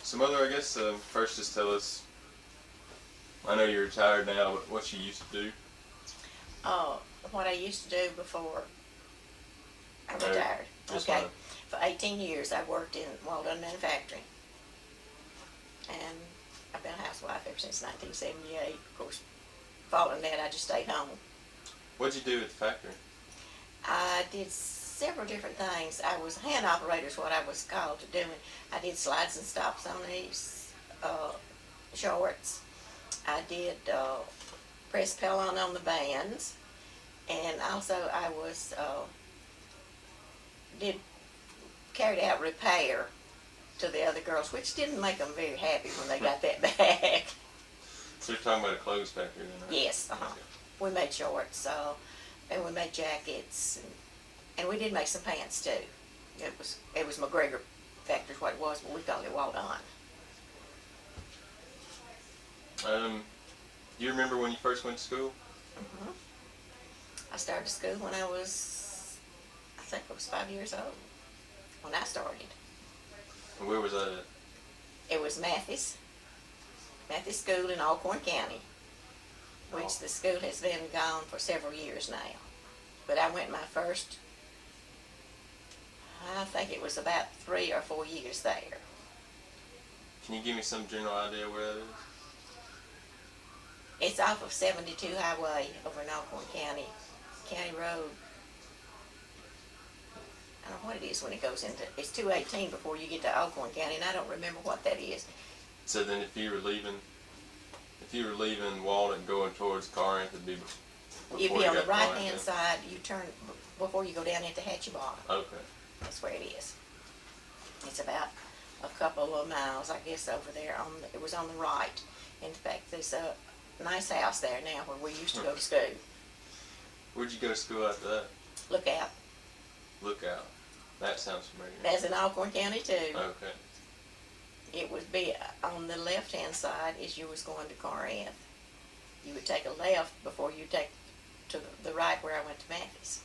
So, Mother, I guess first just tell us, I know you're retired now, but what you used to do. Uh, what I used to do before I No, retired. just Okay. fine. For 18 years, I worked in well-done manufacturing. And I've been a housewife ever since 1978. Of course, following that, I just stayed home. What'd you do at the factory? I did several different things. I was a hand operator is what I was called to doing. I did slides and stops on these shorts. I did press pelon on the bands. And also I was did carried out repair to the other girls, which didn't make them very happy when they got that back. So you're talking about a clothes factory then, right? Yes, Okay. we made shorts, and we made jackets, and we did make some pants too. It was McGregor factory is what it was, but we called it Well Done. Do you remember when you first went to school? hmm I started school when I think I was 5 years old when I started. And where was that at? It was Mathis School in Alcorn County, which the school has been gone for several years now. But I went my first, I think it was about 3 or 4 years there. Can you give me some general idea where that is? It's off of 72 Highway over in Alcorn County, County Road. I don't know what it is when it goes into, it's 218 before you get to Alcorn County, and I don't remember what that is. So then if you were leaving Walden going towards Corinth, it'd be before You'd you be on got the to Corinth, right-hand then? side, you turn before you go down into Hatchie Bottom. Okay. That's where it is. It's about a couple of miles, I guess, over there. It was on the right. In fact, there's a nice house there now where we used to go to school. Where'd you go to school after that? Look out. Lookout. That sounds familiar. That's in Alcorn County, too. Okay. It would be on the left-hand side as you was going to Corinth. You would take a left before you take to the right where I went to Mathis.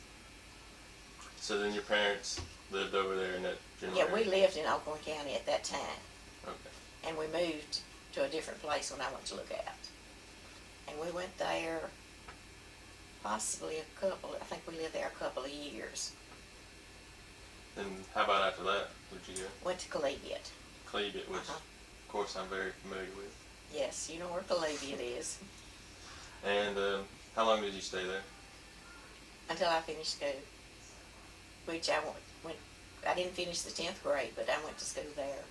So then your parents lived over there in that general Yeah, we area? lived in Alcorn County at that time. Okay. And we moved to a different place when I went to Lookout. And we went there possibly I think we lived there a couple of years. And how about after that? Where'd you go? Went to Collegiate. Cleveland, which of course I'm very familiar with. Yes, you know where Collegiate is. And how long did you stay there? Until I finished school. Which I didn't finish the 10th grade, but I went to school there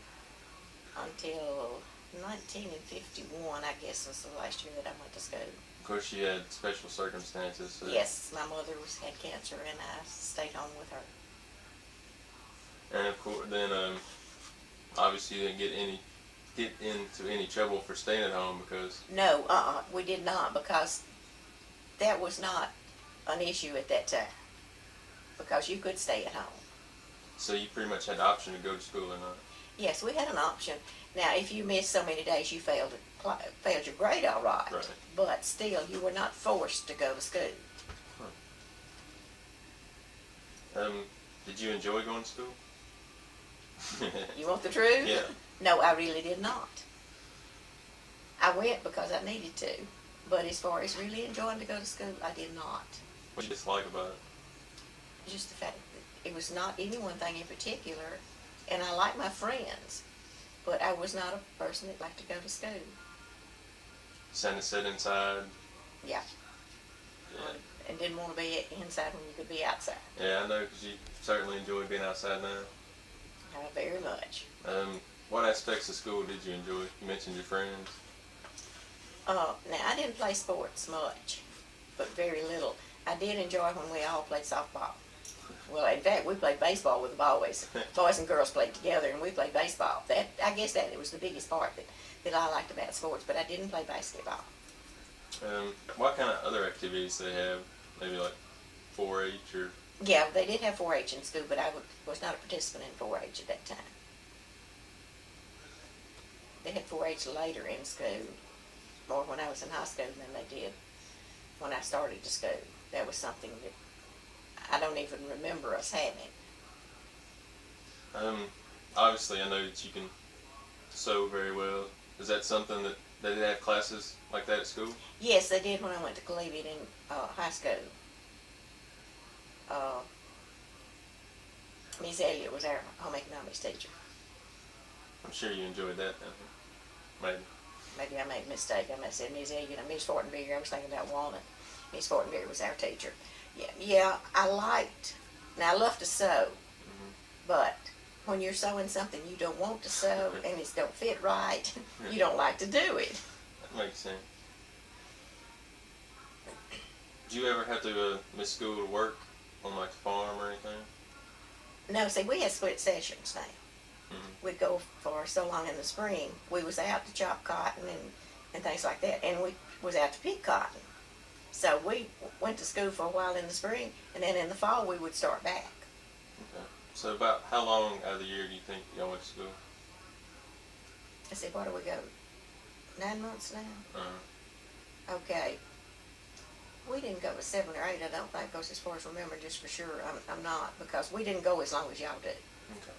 until 1951, I guess, was the last year that I went to school. Of course, you had special circumstances. So Yes, my mother had cancer, and I stayed home with her. And of course, then obviously you didn't get into any trouble for staying at home because. No, we did not, because that was not an issue at that time. Because you could stay at home. So you pretty much had the option to go to school or not. Yes, we had an option. Now, if you missed so many days, you failed your grade, all right. Right. But still, you were not forced to go to school. Did you enjoy going to school? You want the truth? Yeah. No, I really did not. I went because I needed to. But as far as really enjoying to go to school, I did not. What did you dislike about it? Just the fact that it was not any one thing in particular. And I liked my friends. But I was not a person that liked to go to school. Trying to sit inside. Yeah. Yeah. And didn't want to be inside when you could be outside. Yeah, I know, because you certainly enjoy being outside now. Very much. What aspects of school did you enjoy? You mentioned your friends. Now, I didn't play sports much, but very little. I did enjoy when we all played softball. Well, in fact, we played baseball with the boys. Boys and girls played together, and we played baseball. I guess that it was the biggest part that I liked about sports, but I didn't play basketball. What kind of other activities do they have? Maybe like 4-H or. Yeah, they did have 4-H in school, but I was not a participant in 4-H at that time. They had 4-H later in school, more when I was in high school than they did when I started to school. That was something that I don't even remember us having. Obviously, I know that you can sew very well. Is that something that they did have classes like that at school? Yes, they did when I went to collegiate in high school. Uh, Miss Elliott was our home economics teacher. I'm sure you enjoyed that then. Maybe. Maybe I made a mistake. I must have said Miss Elliott and Miss Fortenberry. I was thinking about Walnut. Miss Fortenberry was our teacher. Yeah, I liked. Now I love to sew, but when you're sewing something you don't want to sew and it don't fit right, you don't like to do it. That makes sense. Did you ever have to miss school to work on like the farm or anything? No, see, we had split sessions now. We'd go for so long in the spring. We was out to chop cotton and things like that, and we was out to pick cotton. So we went to school for a while in the spring, and then in the fall we would start back. Okay. So about how long out of the year do you think y'all went to school? I said, what do we go? 9 months now? Okay. We didn't go to 7 or 8, I don't think, because as far as remember, just for sure, I'm not, because we didn't go as long as y'all did. Okay.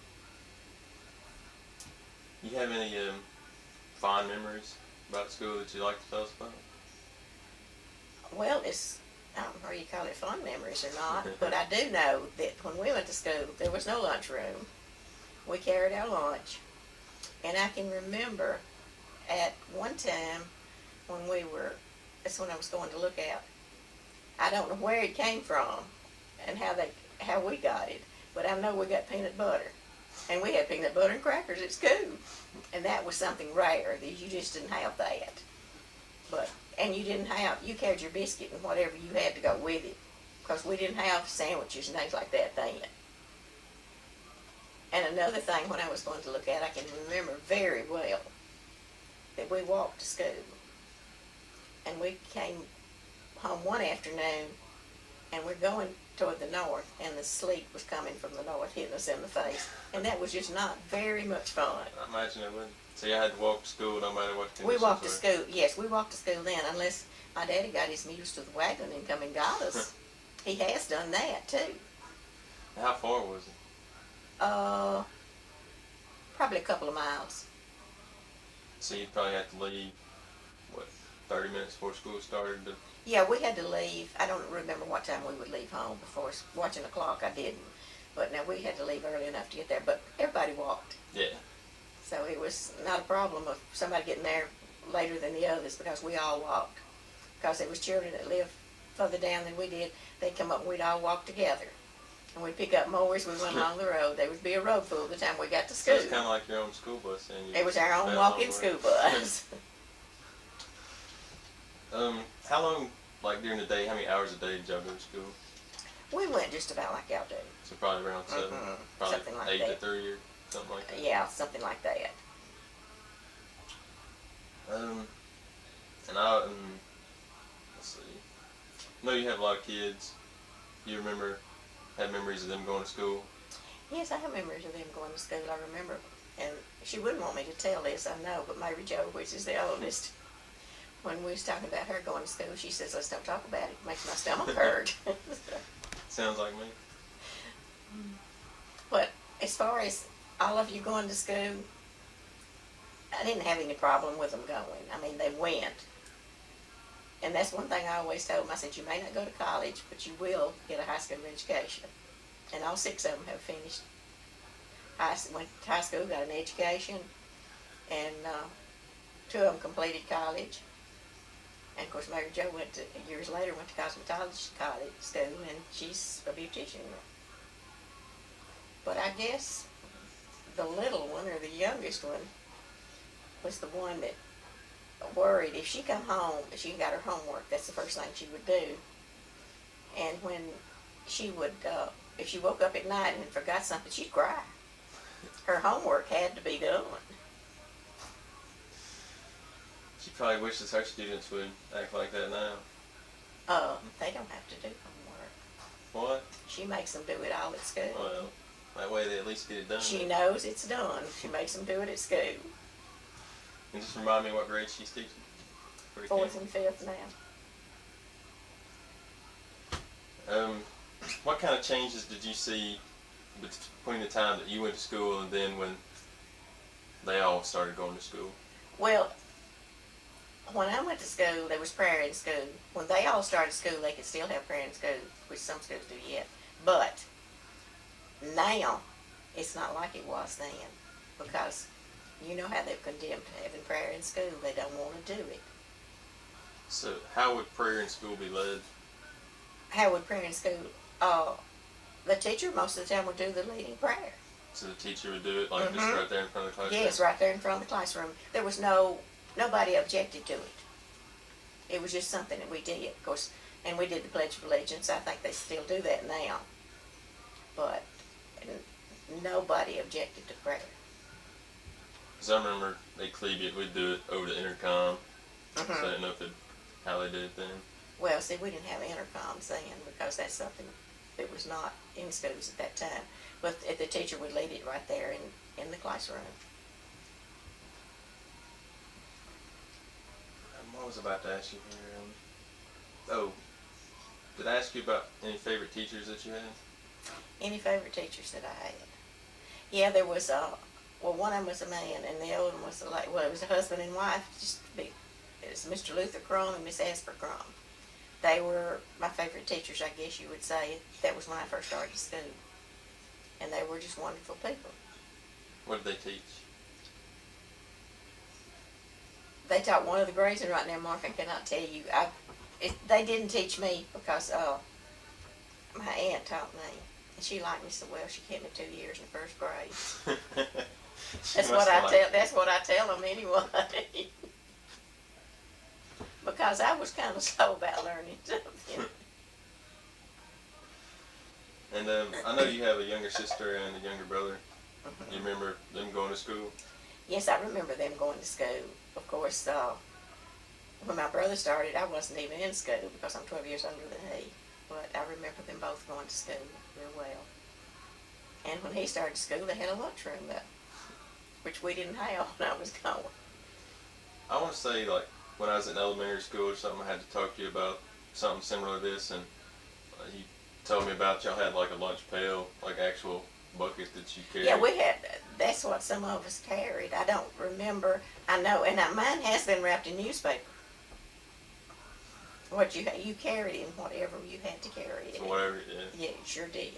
You have any fond memories about school that you'd like to tell us about? Well, I don't know if you call it fond memories or not, but I do know that when we went to school, there was no lunchroom. We carried our lunch. And I can remember at one time when that's when I was going to look at. I don't know where it came from and how we got it, but I know we got peanut butter. And we had peanut butter and crackers at school. And that was something rare, that you just didn't have that. And you carried your biscuit and whatever you had to go with it, because we didn't have sandwiches and things like that then. And another thing, when I was going to look at, I can remember very well that we walked to school. And we came home one afternoon, and we're going toward the north, and the sleet was coming from the north, hitting us in the face. And that was just not very much fun. I imagine it would. So you had to walk to school no matter what the conditions We walked to were? school, yes, we walked to school then, unless my daddy got his mules to the wagon and come and got us. He has done that, too. How far was it? Probably a couple of miles. So you'd probably have to leave, 30 minutes before school started? Yeah, we had to leave. I don't remember what time we would leave home before watching the clock. I didn't. But now we had to leave early enough to get there. But everybody walked. Yeah. So it was not a problem of somebody getting there later than the others, because we all walked. Because there was children that lived further down than we did. They'd come up and we'd all walk together. And we'd pick up mowers. We went along the road. There would be a road full the time we got to school. So it's kind of like your own school bus then. It was our own walk-in school bus. How long, like during the day, how many hours a day did y'all go to school? We went just about like y'all do. So probably around 7, probably Something like 8 that. to 3 or something like that. Yeah, something like that. And let's see. I know you have a lot of kids. You have memories of them going to school? Yes, I have memories of them going to school. I remember, and she wouldn't want me to tell this, I know, but Mary Jo, which is the oldest, when we was talking about her going to school, she says, let's don't talk about it. It makes my stomach hurt. Sounds like me. But as far as all of you going to school, I didn't have any problem with them going. I mean, they went. And that's one thing I always told them. I said, you may not go to college, but you will get a high school education. And all 6 of them have finished. Went to high school, got an education, and 2 of them completed college. And of course, Mary Jo years later went to cosmetology school, and she's a beautician. But I guess the little one, or the youngest one, was the one that worried if she come home, if she got her homework, that's the first thing she would do. And when she would, if she woke up at night and forgot something, she'd cry. Her homework had to be done. She probably wishes her students would act like that now. They don't have to do homework. What? She makes them do it all at school. Well, that way they at least get it done. She knows it's done. She makes them do it at school. And just remind me what grade she's teaching. 4th and 5th now. What kind of changes did you see between the time that you went to school and then when they all started going to school? Well, when I went to school, there was prayer in school. When they all started school, they could still have prayer in school, which some schools do yet. But now, it's not like it was then, because you know how they've condemned having prayer in school. They don't want to do it. So how would prayer in school be led? How would prayer in school? The teacher most of the time would do the leading prayer. So the teacher would do it like just right there in front of the classroom? Yes, right there in front of the classroom. There was nobody objected to it. It was just something that we did, of course, and we did the Pledge of Allegiance. I think they still do that now. But nobody objected to prayer. Because I remember at Cleveland, we'd do it over the intercom. So I didn't know how they did it then. Well, see, we didn't have intercoms then because that's something that was not in schools at that time. But the teacher would lead it right there in the classroom. I was about to ask you here. Did I ask you about any favorite teachers that you had? Any favorite teachers that I had? Yeah, there was one of them was a man, and the other one was it was a husband and wife. It was Mr. Luther Crum and Miss Asper Crum. They were my favorite teachers, I guess you would say. That was when I first started school, and they were just wonderful people. What did they teach? They taught one of the grades, and right now, Mark, I cannot tell you. They didn't teach me because my aunt taught me, and she liked me so well. She kept me 2 years in first grade. That's what I tell them anyway. Because I was kind of slow about learning something. And I know you have a younger sister and a younger brother. You remember them going to school? Yes, I remember them going to school. Of course, when my brother started, I wasn't even in school because I'm 12 years older than he. But I remember them both going to school real well. And when he started school, they had a lunchroom up, which we didn't have when I was going. I want to say, like, when I was in elementary school or something, I had to talk to you about something similar to this, and you told me about y'all had like a lunch pail, like actual bucket that you carried. Yeah, we had. That's what some of us carried. I don't remember. I know, and mine has been wrapped in newspaper. What you carried in whatever you had to carry it. Whatever, yeah. Yeah, you sure did.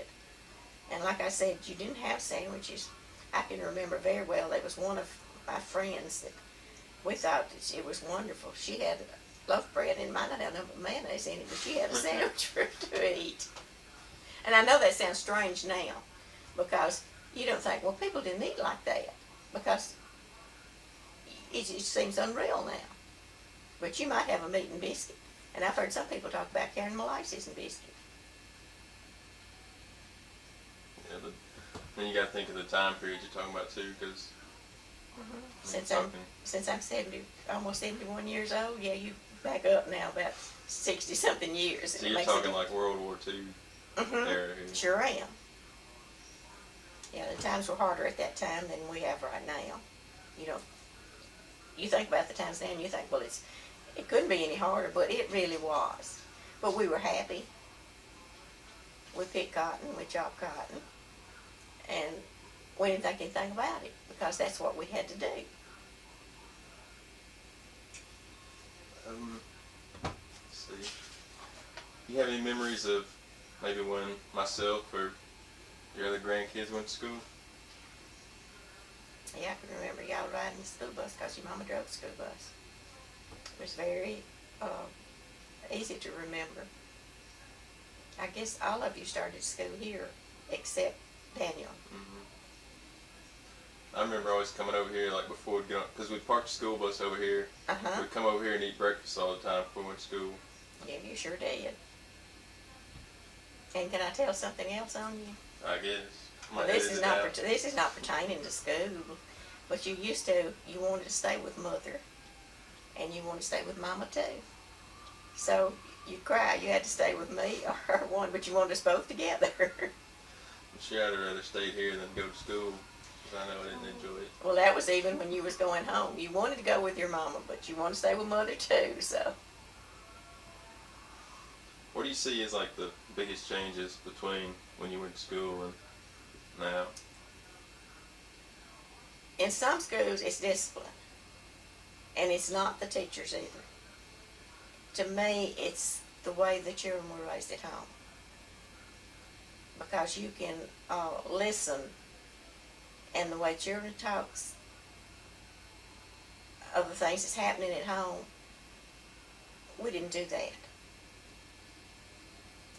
And like I said, you didn't have sandwiches. I can remember very well. There was one of my friends that we thought that it was wonderful. She had loaf bread, and mine had no mayonnaise in it, but she had a sandwich for us to eat. And I know that sounds strange now, because you don't think, well, people didn't eat like that, because it seems unreal now. But you might have a meat and biscuit. And I've heard some people talk about carrying molasses and biscuit. Yeah, but then you got to think of the time period you're talking about too, because Since I'm 70, almost 71 years old, yeah, you back up now about 60-something years. So you're talking like World War II era here. Sure am. Yeah, the times were harder at that time than we have right now. You think about the times now and you think, well, it couldn't be any harder, but it really was. But we were happy. We picked cotton, we chopped cotton, and we didn't think anything about it because that's what we had to do. Let's see. You have any memories of maybe when myself or your other grandkids went to school? Yeah, I can remember y'all riding the school bus because your mama drove the school bus. It was very easy to remember. I guess all of you started school here except Daniel. I remember always coming over here like before we'd get on, because we'd park the school bus over here. We'd come over here and eat breakfast all the time before we went to school. Yeah, you sure did. And can I tell something else on you? I guess. Well, this is not pertaining to school, but you wanted to stay with Mother, and you wanted to stay with Mama too. So you cried you had to stay with me or one, but you wanted us both together. I'm sure I'd rather stayed here than go to school, because I know I didn't enjoy it. Well, that was even when you was going home. You wanted to go with your mama, but you wanted to stay with Mother too, so. What do you see as like the biggest changes between when you went to school and now? in some schools it's discipline, and it's not the teachers either. To me, it's the way the children were raised at home, because you can listen, and the way children talks of the things that's happening at home. We didn't do that.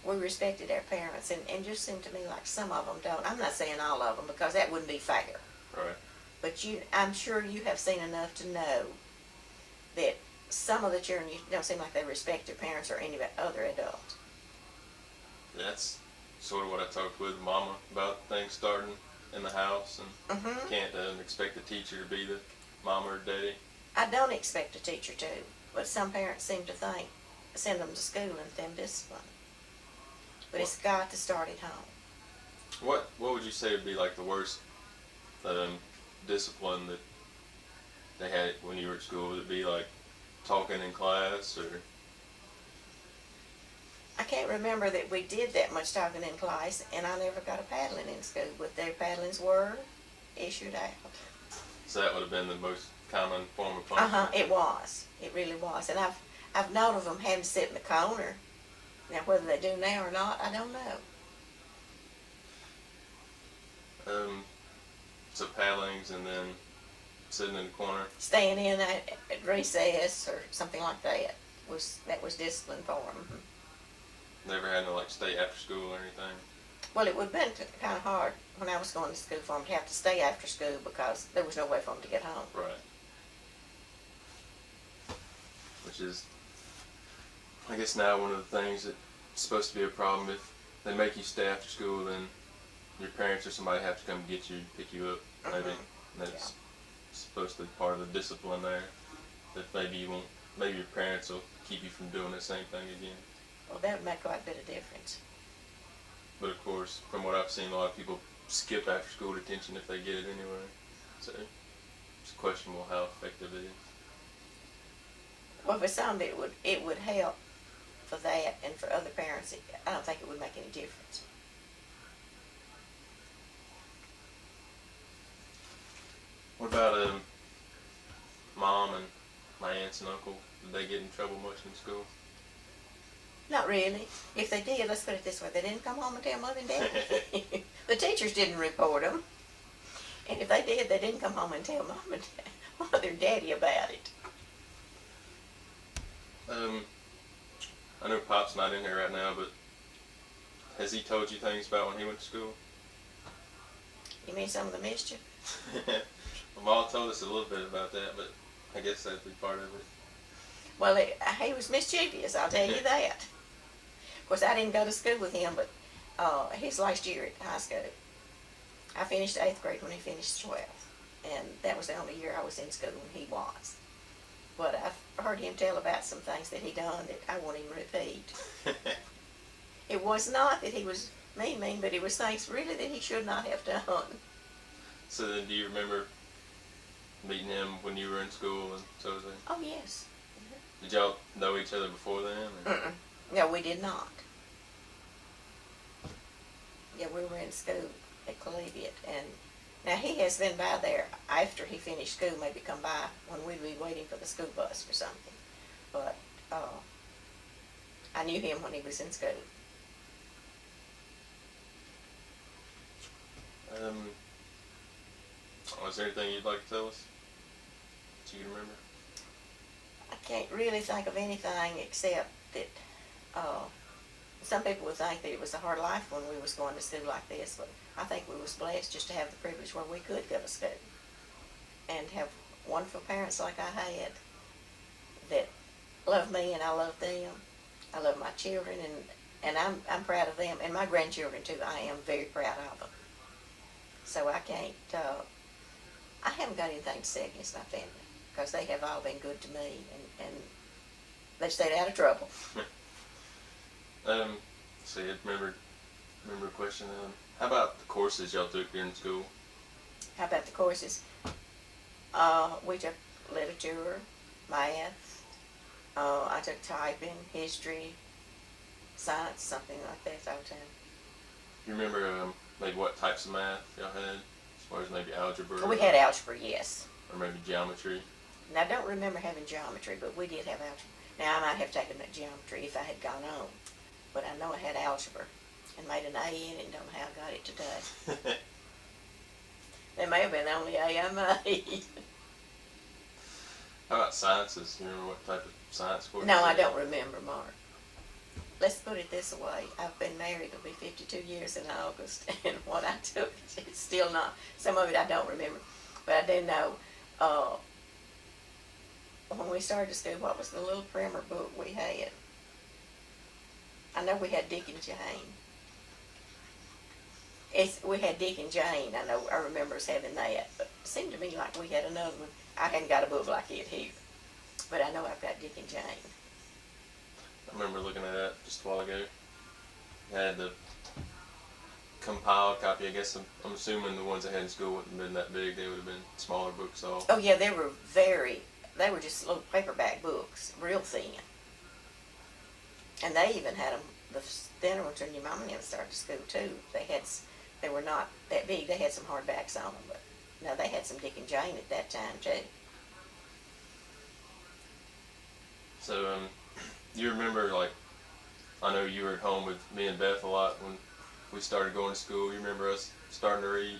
We respected our parents, and just seemed to me like some of them don't. I'm not saying all of them, because that wouldn't be fair. Right. But I'm sure you have seen enough to know that some of the children, you don't seem like they respect their parents or any other adult. That's sort of what I talked with Mama about things starting in the house, and can't expect the teacher to be the mama or daddy. I don't expect a teacher to, but some parents seem to think send them to school and them discipline. But it's got to start at home. What would you say would be like the worst discipline that they had when you were at school? Would it be like talking in class, or? I can't remember that we did that much talking in class, and I never got a paddling in school, but their paddlings were issued out. So that would have been the most common form of punishment? It was. It really was. And I've known of them having to sit in the corner. Now, whether they do now or not, I don't know. So paddlings and then sitting in the corner? Staying in at recess or something like that was discipline for them. Never had to like stay after school or anything? Well, it would have been kind of hard when I was going to school for them to have to stay after school, because there was no way for them to get home. Right. Which is, I guess now one of the things that's supposed to be a problem. If they make you stay after school, then your parents or somebody have to come get you, pick you up, maybe. And that's supposed to be part of the discipline there. That maybe your parents will keep you from doing the same thing again. Well, that would make quite a bit of difference. But of course, from what I've seen, a lot of people skip after school detention if they get it anyway. So it's questionable how effective it is. Well, for some, it would help for that, and for other parents, I don't think it would make any difference. What about Mom and my aunts and uncle? Did they get in trouble much in school? Not really. If they did, let's put it this way, they didn't come home and tell Mother and Daddy. The teachers didn't report them. And if they did, they didn't come home and tell Mother and Daddy about it. I know Pop's not in here right now, but has he told you things about when he went to school? You mean some of the mischief? Well, Mom told us a little bit about that, but I guess that'd be part of it. Well, he was mischievous, I'll tell you that. Of course, I didn't go to school with him, but his last year at high school, I finished 8th grade when he finished 12th. And that was the only year I was in school when he was. But I've heard him tell about some things that he done that I won't even repeat. It was not that he was mean, but it was things really that he should not have done. So then do you remember meeting him when you were in school and so on? Oh, yes. Did y'all know each other before then? Or? No, we did not. Yeah, we were in school at Collegiate, and now he has been by there after he finished school, maybe come by when we'd be waiting for the school bus or something. But I knew him when he was in school. Was there anything you'd like to tell us that you can remember? I can't really think of anything except that some people would think that it was a hard life when we was going to school like this, but I think we was blessed just to have the privilege where we could go to school and have wonderful parents like I had that love me and I love them. I love my children, and I'm proud of them, and my grandchildren too. I am very proud of them. So I can't, I haven't got anything to say against my family, because they have all been good to me, and they've stayed out of trouble. So you remember a question. How about the courses y'all took during school? How about the courses? We took literature, math, I took typing, history, science, something like that all the time. You remember maybe what types of math y'all had far as maybe algebra? We had algebra, yes. Or maybe geometry? And I don't remember having geometry, but we did have algebra. Now, I might have taken that geometry if I had gone on, but I know I had algebra and made an A in it and don't know how I got it today. There may have been the only A I made. How about sciences? Do you remember what type of science course? No, I don't remember, Mark. Let's put it this way. I've been married, it'll be 52 years in August, and what I took, it's still not, some of it I don't remember. But I do know, when we started school, what was the little primer book we had? I know we had Dick and Jane. We had Dick and Jane. I remember us having that, but it seemed to me like we had another one. I hadn't got a book like it here, but I know I've got Dick and Jane. I remember looking at that just a while ago. I had the compiled copy. I guess I'm assuming the ones I had in school wouldn't have been that big. They would have been smaller books. All. Oh yeah, they were just little paperback books, real thin. And they even had them, the thinner ones when your mama and them started school too. They were not that big. They had some hardbacks on them, but no, they had some Dick and Jane at that time too. So, you remember, like, I know you were at home with me and Beth a lot when we started going to school. You remember us starting to read?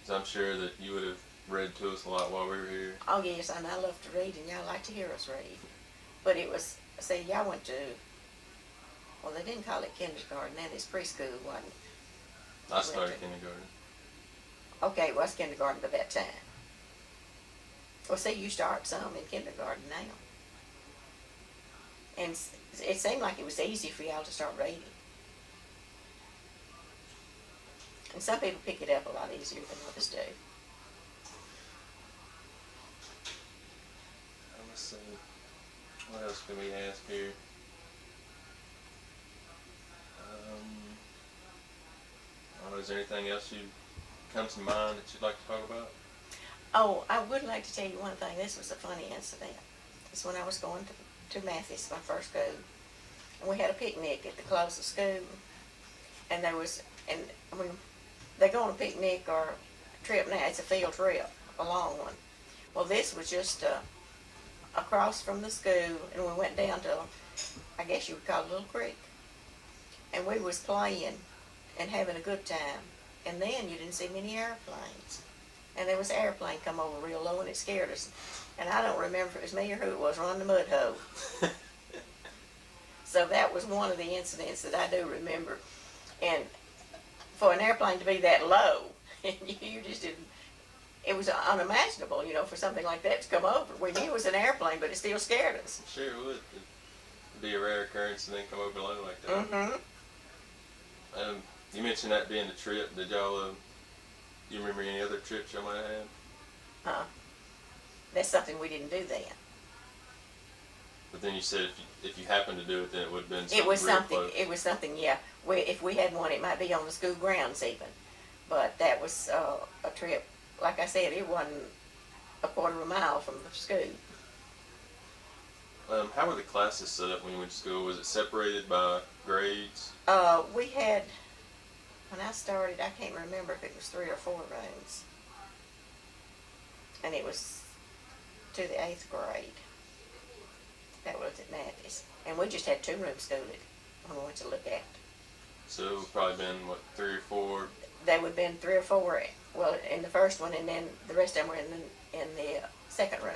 So I'm sure that you would have read to us a lot while we were here. Oh yes, and I love to read, and y'all like to hear us read. But it was, see, y'all went to, well, they didn't call it kindergarten, that is preschool, wasn't it? I started kindergarten. Okay, it was kindergarten by that time. Well, see, you start some in kindergarten now. And it seemed like it was easy for y'all to start reading. And some people pick it up a lot easier than others do. Let's see. What else can we ask here? I don't know, is there anything else you comes to mind that you'd like to talk about? Oh, I would like to tell you one thing. This was a funny incident. It's when I was going to Mathis, my first school. And we had a picnic at the close of school. And when they go on a picnic or a trip now, it's a field trip, a long one. Well, this was just across from the school, and we went down to, I guess you would call it a little creek. And we was playing and having a good time. And then you didn't see many airplanes. And there was an airplane come over real low, and it scared us. And I don't remember if it was me or who it was running the mud hole. So that was one of the incidents that I do remember. And for an airplane to be that low, you just didn't, it was unimaginable, for something like that to come over. We knew it was an airplane, but it still scared us. Sure it would. It'd be a rare occurrence and then come over low like that. Mm-hmm. You mentioned that being the trip. Did y'all, you remember any other trips y'all might have had? That's something we didn't do then. But then you said if you happened to do it, then it would have been something It was real something. close. It was something. Yeah. If we had one, it might be on the school grounds even. But that was a trip. Like I said, it wasn't a quarter of a mile from the school. How were the classes set up when you went to school? Was it separated by grades? We had, when I started, I can't remember if it was 3 or 4 rooms. And it was to the 8th grade. That was at Mathis. And we just had 2 rooms schooled when we went to look at. So it would probably been, 3 or 4? They would have been 3 or 4, well, in the first one, and then the rest of them were in the second room.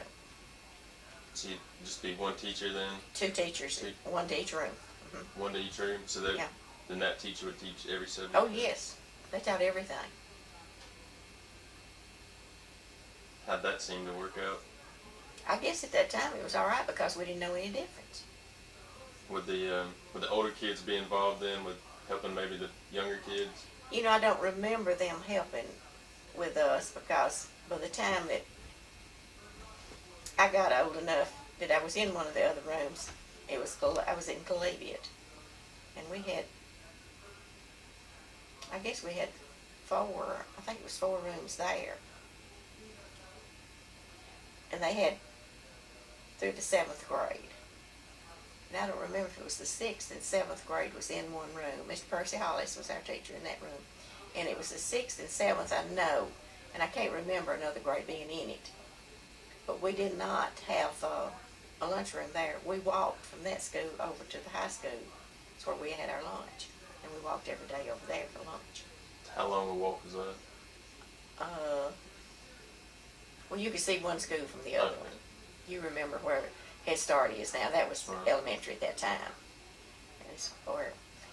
So you'd just be one teacher then? 2 teachers, 1 to each room. Mm-hmm. 1 to each room? So yeah. Then that teacher would teach every subject? Oh, yes. They taught everything. How'd that seem to work out? I guess at that time it was all right because we didn't know any difference. Would the older kids be involved then with helping maybe the younger kids? I don't remember them helping with us because by the time that I got old enough that I was in one of the other rooms, I was in collegiate, and we had, I guess we had 4, I think it was 4 rooms there, and they had through the 7th grade. And I don't remember if it was the 6th and 7th grade was in one room. Mr. Percy Hollis was our teacher in that room. And it was the 6th and 7th, I know, and I can't remember another grade being in it. But we did not have a lunchroom there. We walked from that school over to the high school. That's where we had our lunch, and we walked every day over there for lunch. How long a walk was that? Well, you could see one school from the other Okay. one. You remember where Head Start is now. That was Right. elementary at that time.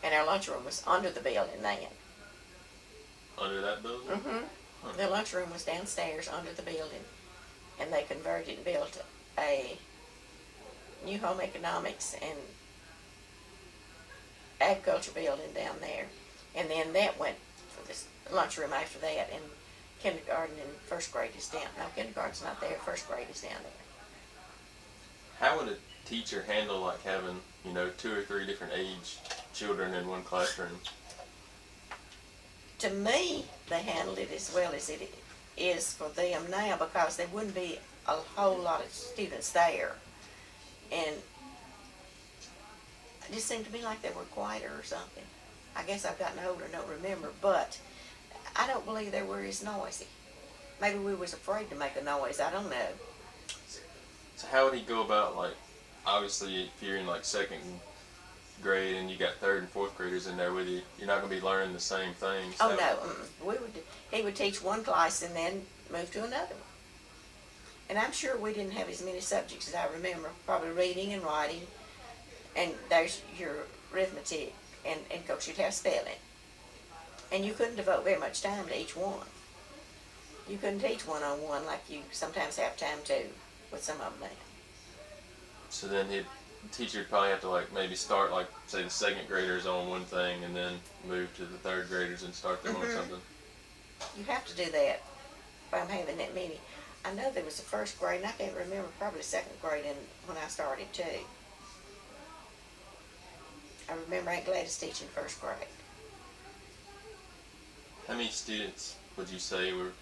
And our lunchroom was under the building then. Under that building? Mm-hmm. The lunchroom was downstairs under the building, and they converted and built a new home economics and agriculture building down there. And then that went for this lunchroom after that, and kindergarten and first grade is down. No, kindergarten's not there. First grade is down there. How would a teacher handle like having, 2 or 3 different age children in one classroom? To me, they handled it as well as it is for them now, because there wouldn't be a whole lot of students there. And it just seemed to me like they were quieter or something. I guess I've gotten older and don't remember, but I don't believe they were as noisy. Maybe we was afraid to make a noise, I don't know. So how would he go about, like, obviously if you're in like second grade and you got third and fourth graders in there with you, you're not going to be learning the same things. Oh no, he would teach one class and then move to another one. And I'm sure we didn't have as many subjects as I remember, probably reading and writing, and there's your arithmetic, and of course you'd have spelling. And you couldn't devote very much time to each one. You couldn't teach one-on-one like you sometimes have time to with some of them now. So then the teacher would probably have to like maybe start like say the second graders on one thing and then move to the third graders and start them on something. You have to do that if I'm having that many. I know there was the first grade, and I can't remember, probably the second grade when I started too. I remember Aunt Gladys teaching first grade. How many students would you say were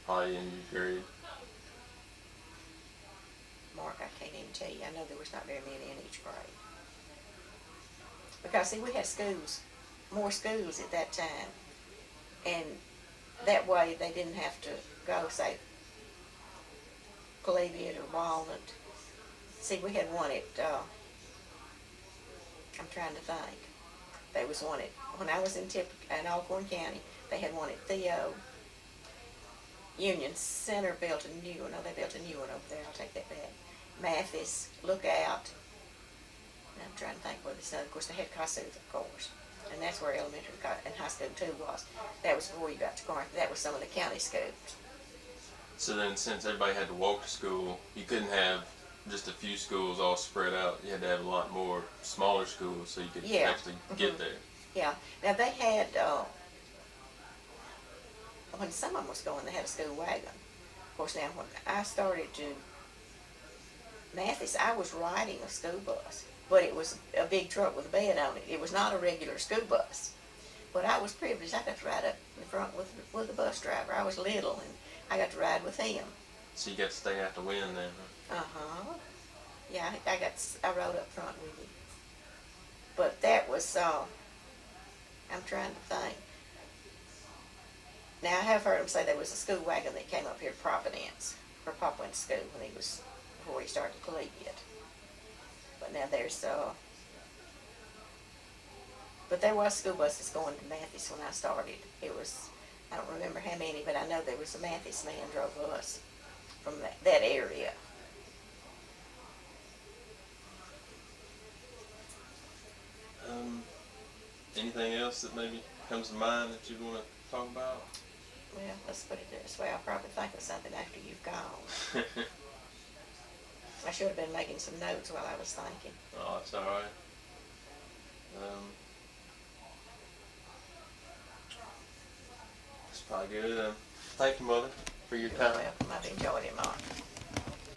probably in your grade? Mark, I can't even tell you. I know there was not very many in each grade. Because, see, we had more schools at that time. And that way they didn't have to go, say, Collegiate or Walnut. See, we had one at, I'm trying to think. There was one at, when I was in Alcorn County, they had one at Theo. Union Center built a new one. Oh, they built a new one over there. I'll take that back. Mathis, Lookout. And I'm trying to think where this other. Of course, they had Kossuth, of course. And that's where elementary and high school too was. That was before you got to Corinth. That was some of the county schools. So then since everybody had to walk to school, you couldn't have just a few schools all spread out. You had to have a lot more smaller schools so you could actually get there. Yeah. Now they had, when some of them was going, they had a school wagon. Of course, now when I started to Mathis, I was riding a school bus, but it was a big truck with a bed on it. It was not a regular school bus. But I was privileged. I got to ride up in the front with the bus driver. I was little, and I got to ride with him. So you got to stay out the wind then, huh? Uh-huh. Yeah, I rode up front with him. But that was, I'm trying to think. Now, I have heard him say there was a school wagon that came up here to Providence, where Pop went to school before he started collegiate. But now there's, but there was school buses going to Mathis when I started. It was, I don't remember how many, but I know there was a Mathis man drove us from that area. Anything else that maybe comes to mind that you want to talk about? Well, let's put it this way. I'll probably think of something after you've gone. I should have been making some notes while I was thinking. Oh, that's all right. That's probably good. Thank you, Mother, for your time. Well, I've enjoyed it, Mark.